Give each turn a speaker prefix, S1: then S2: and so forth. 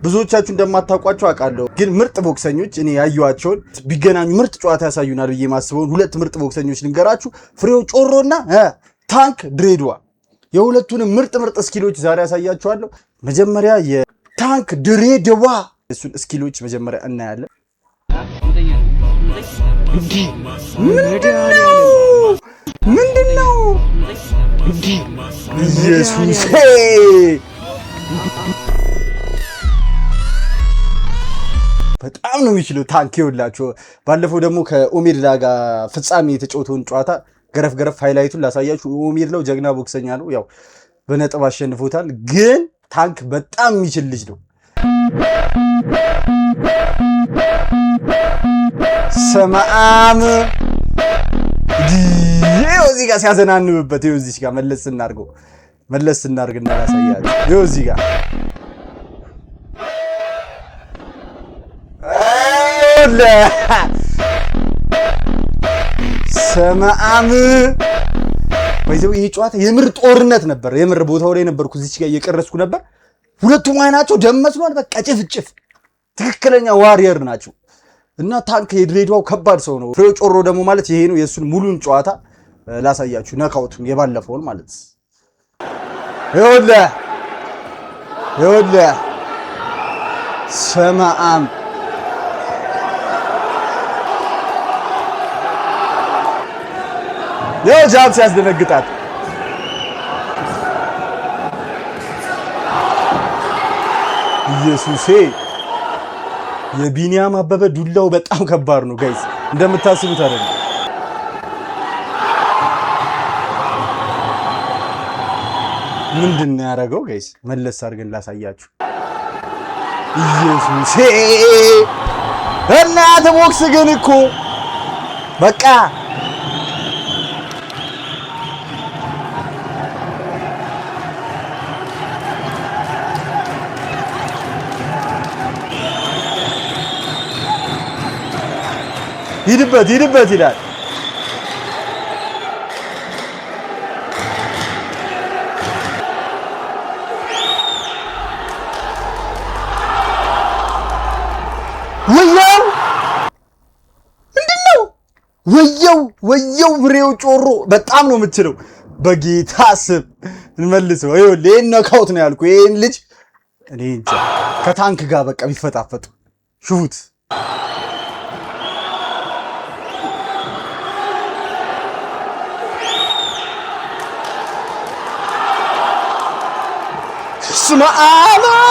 S1: ብዙዎቻችሁ እንደማታውቋቸው አውቃለሁ ግን ምርጥ ቦክሰኞች እኔ ያዩዋቸውን ቢገናኙ ምርጥ ጨዋታ ያሳዩናል ብዬ ማስበውን ሁለት ምርጥ ቦክሰኞች ልንገራችሁ ፍሬው ጮሮና ታንክ ድሬዳዋ የሁለቱንም ምርጥ ስኪሎች ዛሬ ያሳያችኋለሁ መጀመሪያ የታንክ ድሬዳዋ እሱን ስኪሎች መጀመሪያ እናያለን ምንድነው ኢየሱስ በጣም ነው የሚችለው ታንክ ይውላችሁ ባለፈው ደግሞ ከኦሜድላ ጋር ፍጻሜ የተጫወተውን ጨዋታ ገረፍ ሃይላይቱን ላሳያችሁ ኦሜድላው ጀግና ቦክሰኛ ነው ያው በነጥብ አሸንፎታል ግን ታንክ በጣም የሚችል ልጅ ነው ሰማም ይሄው እዚህ ጋር ሲያዘናንብበት ይሄው እዚህ ጋር መለስ እናርግና ላሳያችሁ ይሄው እዚህ ጋር ሰማም ወይዘው ይሄ ጨዋታ የምር ጦርነት ነበር የምር ቦታው ላይ ነበርኩ እዚህ ጋር እየቀረስኩ ነበር ሁለቱም አይናቸው ደም መስሏል በቃ ጭፍጭፍ ትክክለኛ ዋሪየር ናቸው እና ታንክ የድሬዳዋው ከባድ ሰው ነው ፍሬው ጮሮ ደግሞ ማለት ይሄ ነው የሱን ሙሉን ጨዋታ ላሳያችሁ ነካውቱን የባለፈውን ማለት ይኸውልህ ሰማም ጃብ ሲያስደነግጣት ኢየሱሴ የቢኒያም አበበ ዱላው በጣም ከባድ ነው ጋይስ እንደምታስቡት አይደለም ምንድነው ያደረገው ጋይስ መለስ አድርገን ላሳያችሁ ኢየሱሴ እናት ቦክስ ግን እኮ በቃ ሂድበት ይላል ወየው ፍሬው ጮሮ በጣም ነው የምትችለው በጌታ ስም እንመልሰው ይኸውልህ ይሄን ነካውት ነው ያልኩ ይሄን ልጅ እኔ እንጃ ከታንክ ጋር በቃ ቢፈጣፈጡ ሹት ስማ